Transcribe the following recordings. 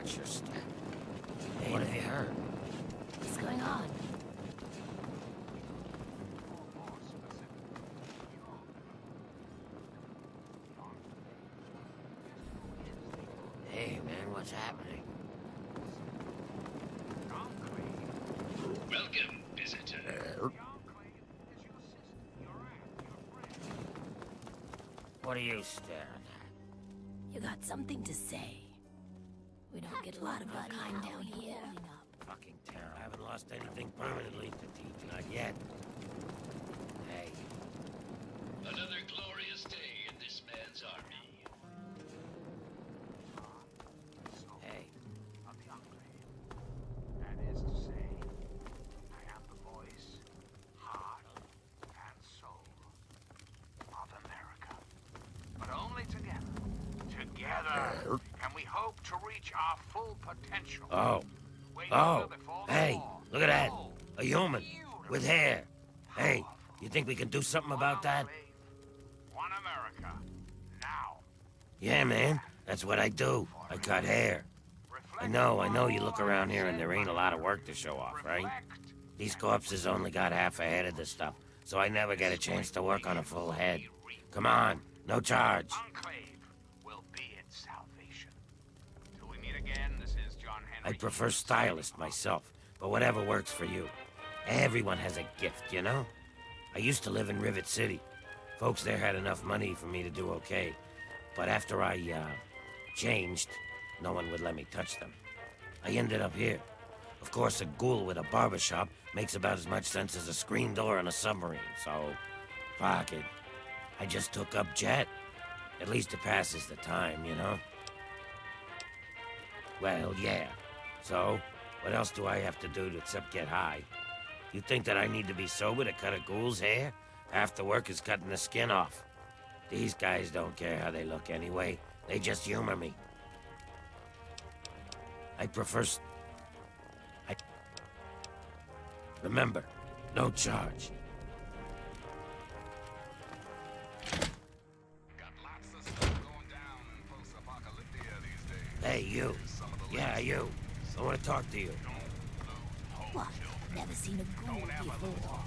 watch your step. Hey, what have you heard? What's going on? Hey, man, what's happening? Welcome, visitor. What are you staring at? You got something to say. We don't get a lot of that kind down here. Fucking terror. I haven't lost anything permanently to teach. Not yet. Hey. Another glorious day in this man's army. Hey. Of the Enclave. That is to say, I am the voice, heart, and soul of America. But only together. Together can we hope to reach our full potential. Oh. Hey, look at that. A human. With hair. Hey, you think we can do something about that? One America. Now. Yeah, man. That's what I do. I cut hair. I know you look around here and there ain't a lot of work to show off, right? These corpses only got half a head of the stuff, so I never get a chance to work on a full head. Come on, no charge. Enclave will be its salvation. Till we meet again, this is John Henry. I prefer stylist myself, but whatever works for you. Everyone has a gift, you know? I used to live in Rivet City. Folks there had enough money for me to do okay. But after I, changed, no one would let me touch them. I ended up here. Of course, a ghoul with a barbershop makes about as much sense as a screen door on a submarine, so... fuck it. I just took up Jet. At least it passes the time, you know? Well, yeah. So, what else do I have to do except get high? You think that I need to be sober to cut a ghoul's hair? Half the work is cutting the skin off. These guys don't care how they look anyway. They just humor me. I prefer... Remember, no charge. Got lots of stuff going down in post-apocalyptia these days. Hey, you. Yeah, you. I want to talk to you. What? Never seen a ghoul before.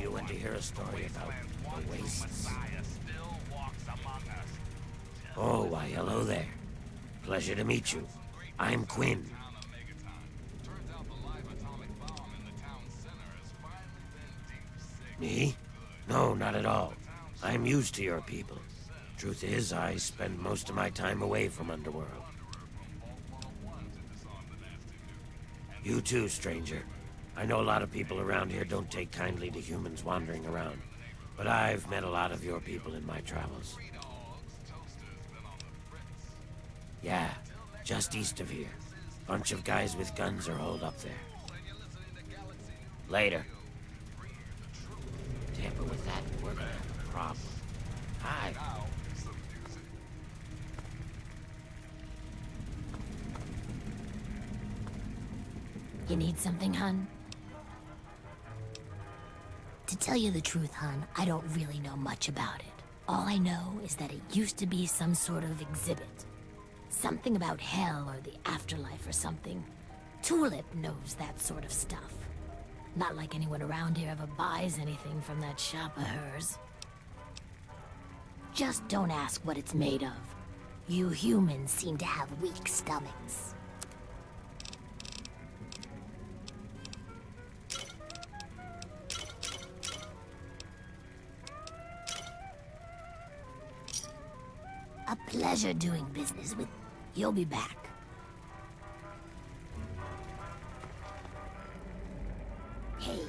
You want to hear a story about the wastes? Oh, why, hello there. Pleasure to meet you. I'm Quinn. Me? No, not at all. I'm used to your people. Truth is, I spend most of my time away from Underworld. You too, stranger. I know a lot of people around here don't take kindly to humans wandering around, but I've met a lot of your people in my travels. Yeah, just east of here. Bunch of guys with guns are holed up there. Later. Tamper with that, we're gonna have a problem. Hi. You need something, hun? To tell you the truth, hun, I don't really know much about it. All I know is that it used to be some sort of exhibit. Something about hell or the afterlife or something. Tulip knows that sort of stuff. Not like anyone around here ever buys anything from that shop of hers. Just don't ask what it's made of. You humans seem to have weak stomachs. A pleasure doing business with... You'll be back. Hey.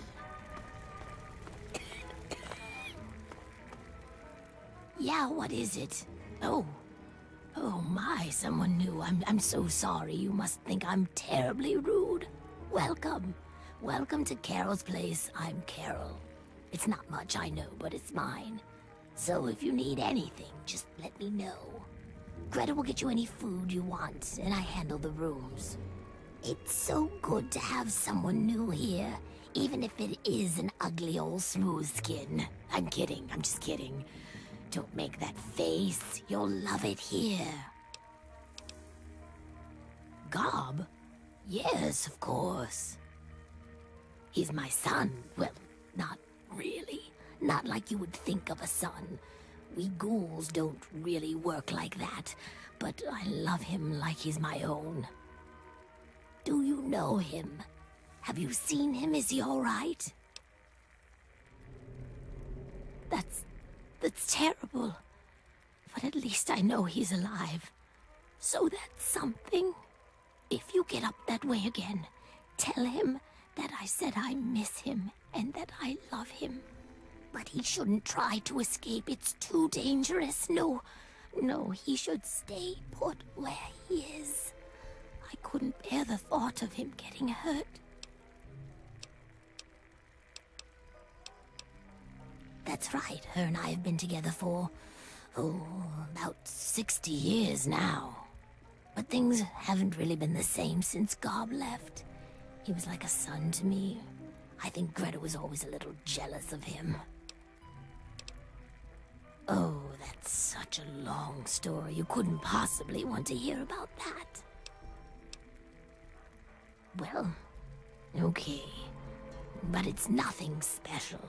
Yeah, what is it? Oh. Oh my, someone new. I'm so sorry. You must think I'm terribly rude. Welcome. Welcome to Carol's place. I'm Carol. It's not much, I know, but it's mine. So if you need anything, just let me know. Greta will get you any food you want, and I handle the rooms. It's so good to have someone new here, even if it is an ugly old smooth skin. I'm kidding, I'm just kidding. Don't make that face, you'll love it here. Gob? Yes, of course. He's my son. Well, not really. Not like you would think of a son. We ghouls don't really work like that, but I love him like he's my own. Do you know him? Have you seen him? Is he all right? That's terrible. But at least I know he's alive. So that's something. If you get up that way again, tell him that I said I miss him and that I love him. But he shouldn't try to escape. It's too dangerous. No, he should stay put where he is. I couldn't bear the thought of him getting hurt. That's right. Her and I have been together for, about 60 years now. But things haven't really been the same since Gob left. He was like a son to me. I think Greta was always a little jealous of him. Oh, that's such a long story. You couldn't possibly want to hear about that. Well, okay. But it's nothing special.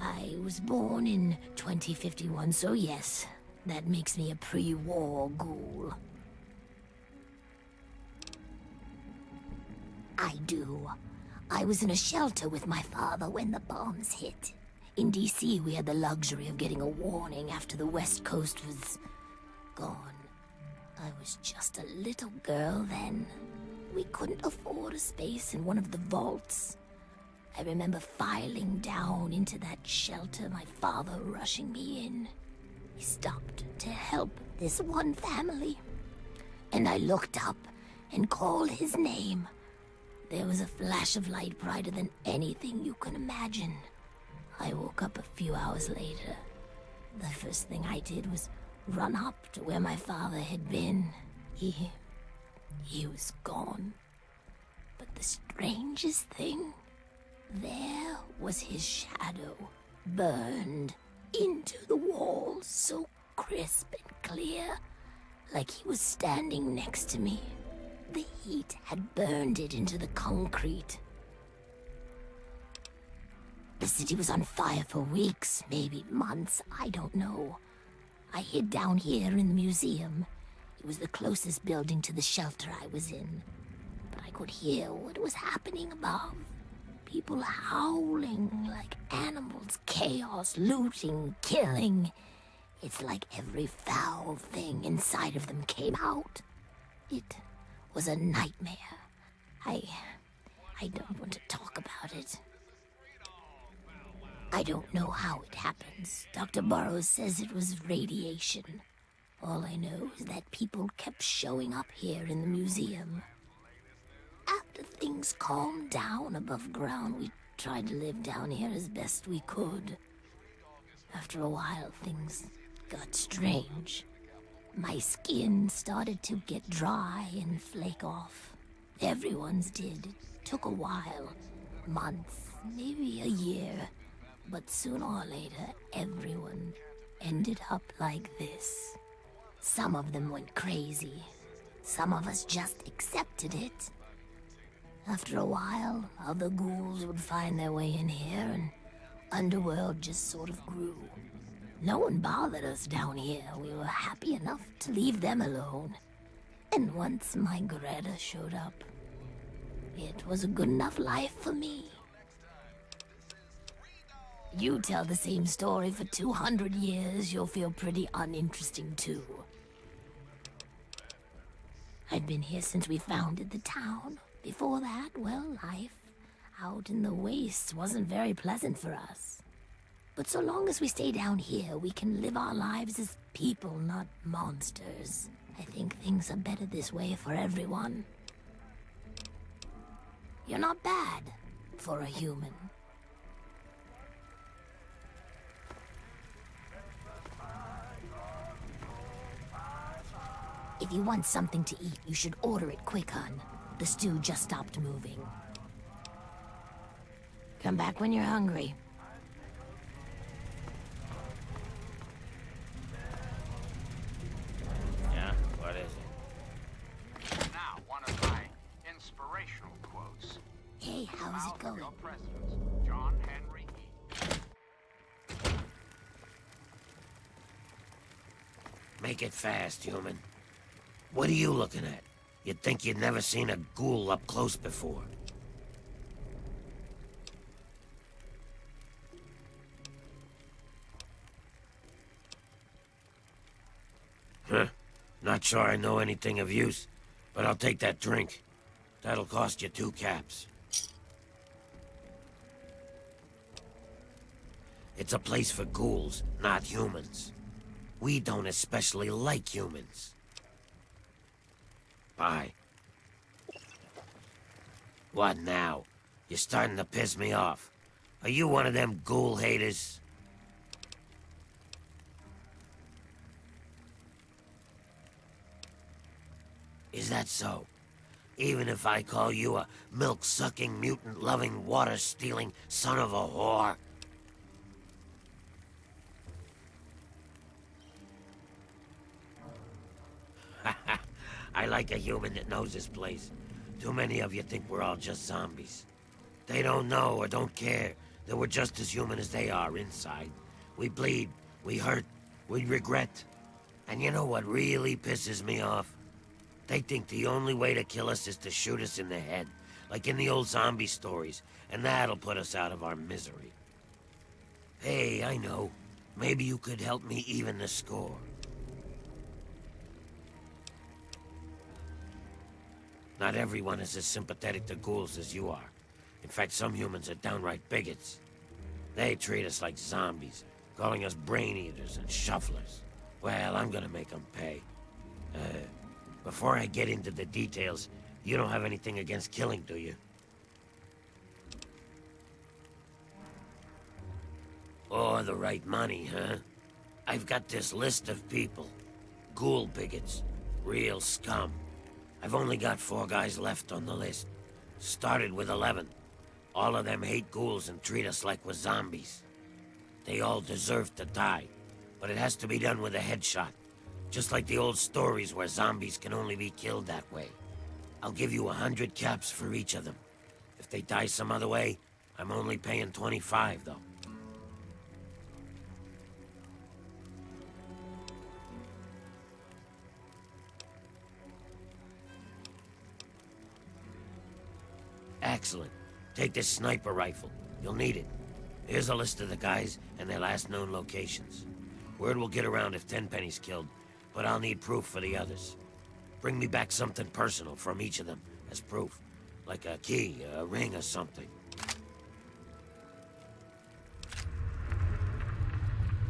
I was born in 2051, so yes, that makes me a pre-war ghoul. I do. I was in a shelter with my father when the bombs hit. In DC, we had the luxury of getting a warning after the West Coast was gone. I was just a little girl then. We couldn't afford a space in one of the vaults. I remember filing down into that shelter, my father rushing me in. He stopped to help this one family. And I looked up and called his name. There was a flash of light brighter than anything you can imagine. I woke up a few hours later. The first thing I did was run up to where my father had been. He was gone. But the strangest thing, there was his shadow, burned into the wall, so crisp and clear, like he was standing next to me. The heat had burned it into the concrete. The city was on fire for weeks, maybe months, I don't know. I hid down here in the museum. It was the closest building to the shelter I was in. But I could hear what was happening above. People howling like animals, chaos, looting, killing. It's like every foul thing inside of them came out. It was a nightmare. I don't want to talk about it. I don't know how it happens. Dr. Burroughs says it was radiation. All I know is that people kept showing up here in the museum. After things calmed down above ground, we tried to live down here as best we could. After a while, things got strange. My skin started to get dry and flake off. Everyone's did. It took a while. Months, maybe a year. But sooner or later, everyone ended up like this. Some of them went crazy. Some of us just accepted it. After a while, other ghouls would find their way in here, and Underworld just sort of grew. No one bothered us down here. We were happy enough to leave them alone. And once my Greta showed up, it was a good enough life for me. You tell the same story for 200 years, you'll feel pretty uninteresting too. I'd been here since we founded the town. Before that, well, life out in the wastes wasn't very pleasant for us. But so long as we stay down here, we can live our lives as people, not monsters. I think things are better this way for everyone. You're not bad for a human. If you want something to eat, you should order it quick, hon. The stew just stopped moving. Come back when you're hungry. Yeah, what is it? Now, wanna going. Your president, John Henry. Make it fast, human. What are you looking at? You'd think you'd never seen a ghoul up close before. Huh. Not sure I know anything of use, but I'll take that drink. That'll cost you 2 caps. It's a place for ghouls, not humans. We don't especially like humans. Bye. What now? You're starting to piss me off. Are you one of them ghoul haters? Is that so? Even if I call you a milk-sucking, mutant-loving, water-stealing son of a whore? I like a human that knows his place. Too many of you think we're all just zombies. They don't know or don't care that we're just as human as they are inside. We bleed, we hurt, we regret. And you know what really pisses me off? They think the only way to kill us is to shoot us in the head, like in the old zombie stories, and that'll put us out of our misery. Hey, I know. Maybe you could help me even the score. Not everyone is as sympathetic to ghouls as you are. In fact, some humans are downright bigots. They treat us like zombies, calling us brain eaters and shufflers. Well, I'm gonna make them pay. Before I get into the details, you don't have anything against killing, do you? Or the right money, huh? I've got this list of people. Ghoul bigots. Real scum. I've only got 4 guys left on the list. Started with 11. All of them hate ghouls and treat us like we're zombies. They all deserve to die, but it has to be done with a headshot. Just like the old stories where zombies can only be killed that way. I'll give you 100 caps for each of them. If they die some other way, I'm only paying 25, though. Excellent. Take this sniper rifle. You'll need it. Here's a list of the guys and their last known locations. Word will get around if Tenpenny's killed, but I'll need proof for the others. Bring me back something personal from each of them as proof. Like a key, a ring or something.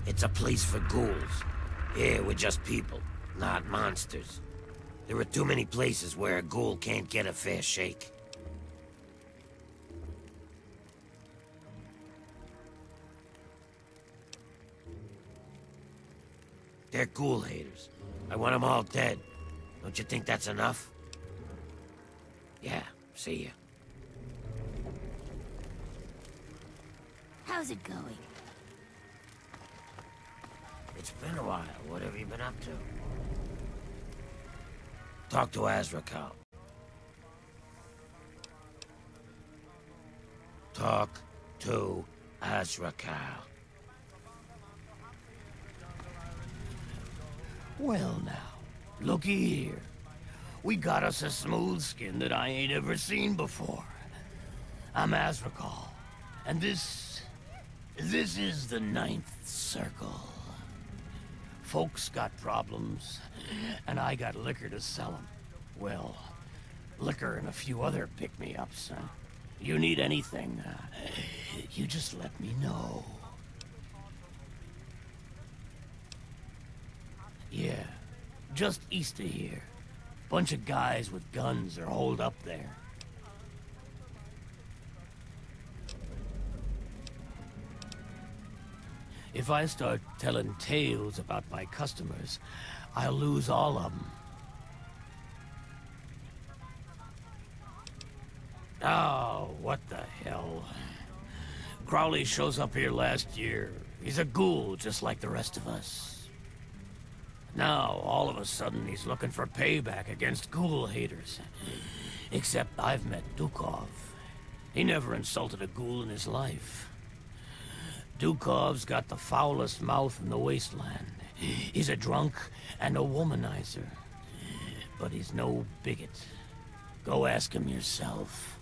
It's a place for ghouls. Here, we're just people, not monsters. There are too many places where a ghoul can't get a fair shake. They're ghoul haters. I want them all dead. Don't you think that's enough? Yeah, see ya. How's it going? It's been a while. What have you been up to? Talk to Azrakal. Talk to Azrakal. Well now, looky here. We got us a smooth skin that I ain't ever seen before. I'm Azrakal, and this is the 9th Circle. Folks got problems, and I got liquor to sell 'em. Well, liquor and a few other pick-me-ups. You need anything, you just let me know. Yeah, just east of here. Bunch of guys with guns are holed up there. If I start telling tales about my customers, I'll lose all of them. Oh, what the hell. Crowley shows up here last year. He's a ghoul just like the rest of us. Now, all of a sudden, he's looking for payback against ghoul haters. Except I've met Dukov. He never insulted a ghoul in his life. Dukov's got the foulest mouth in the Wasteland. He's a drunk and a womanizer. But he's no bigot. Go ask him yourself.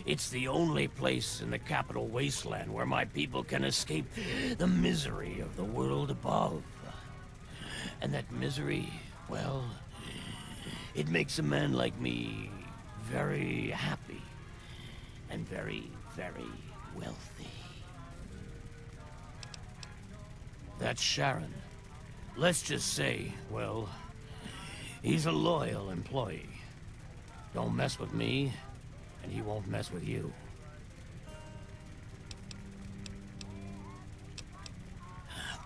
It's the only place in the capital Wasteland where my people can escape the misery of the world above. And that misery, well, it makes a man like me very happy and very, very wealthy. That's Sharon. Let's just say, well, he's a loyal employee. Don't mess with me, and he won't mess with you.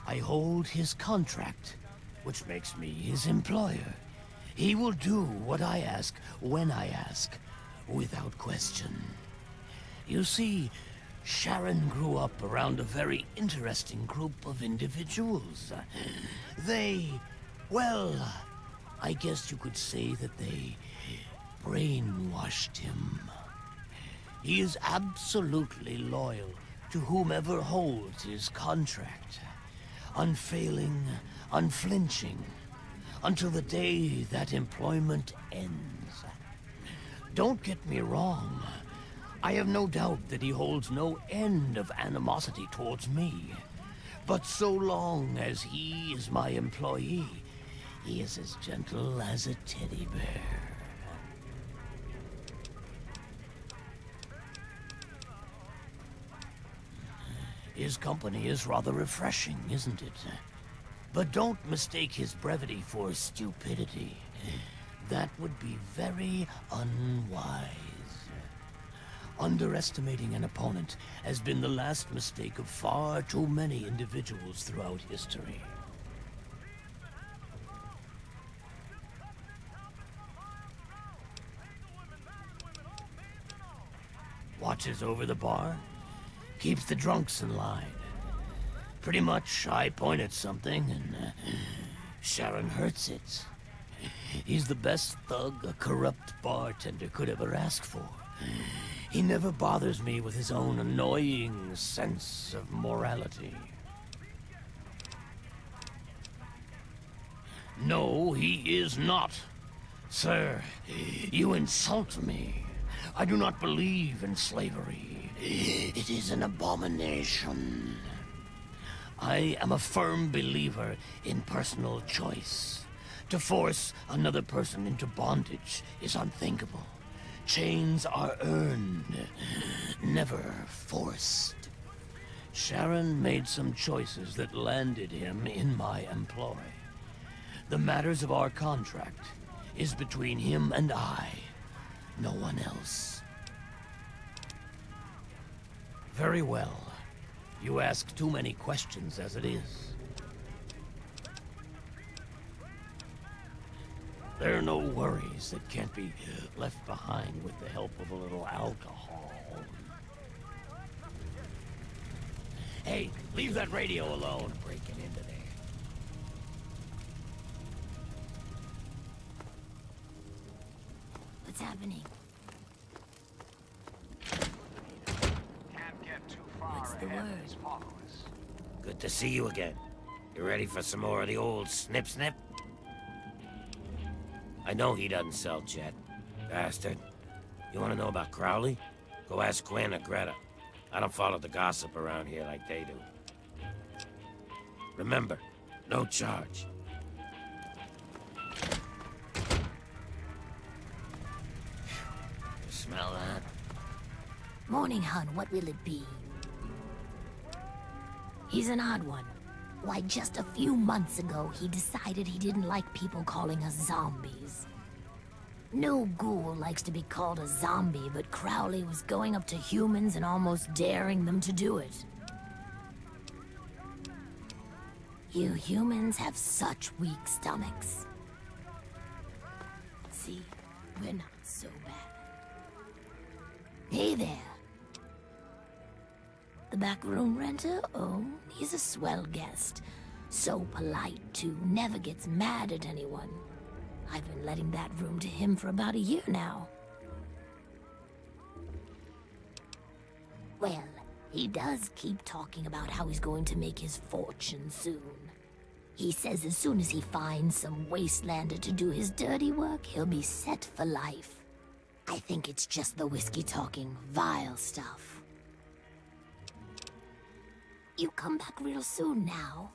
I hold his contract, which makes me his employer. He will do what I ask, when I ask, without question. You see, Sharon grew up around a very interesting group of individuals. Well, I guess you could say that they brainwashed him. He is absolutely loyal to whomever holds his contract. Unfailing, unflinching, until the day that employment ends. Don't get me wrong. I have no doubt that he holds no end of animosity towards me. But so long as he is my employee, he is as gentle as a teddy bear. His company is rather refreshing, isn't it? But don't mistake his brevity for stupidity. That would be very unwise. Underestimating an opponent has been the last mistake of far too many individuals throughout history. Watches over the bar, keeps the drunks in line. Pretty much, I point at something, and Sharon hurts it. He's the best thug a corrupt bartender could ever ask for. He never bothers me with his own annoying sense of morality. No, he is not. Sir, you insult me. I do not believe in slavery. It is an abomination. I am a firm believer in personal choice. To force another person into bondage is unthinkable. Chains are earned, never forced. Sharon made some choices that landed him in my employ. The matters of our contract is between him and I, no one else. Very well. You ask too many questions as it is. There are no worries that can't be left behind with the help of a little alcohol. Hey, leave that radio alone. Breaking into there. What's happening? Can't get too far What's the ahead word? of his followers. Good to see you again. You ready for some more of the old snip-snip? I know he doesn't sell jet. Bastard. You want to know about Crowley? Go ask Gwen or Greta. I don't follow the gossip around here like they do. Remember, no charge. You smell that? Morning, hun. What will it be? He's an odd one. Why, just a few months ago, he decided he didn't like people calling us zombies. No ghoul likes to be called a zombie, but Crowley was going up to humans and almost daring them to do it. You humans have such weak stomachs. See, we're not so bad. Hey there. The back room renter? Oh, he's a swell guest. So polite, too. Never gets mad at anyone. I've been letting that room to him for about a year now. Well, he does keep talking about how he's going to make his fortune soon. He says as soon as he finds some Wastelander to do his dirty work, he'll be set for life. I think it's just the whiskey talking vile stuff. You come back real soon now.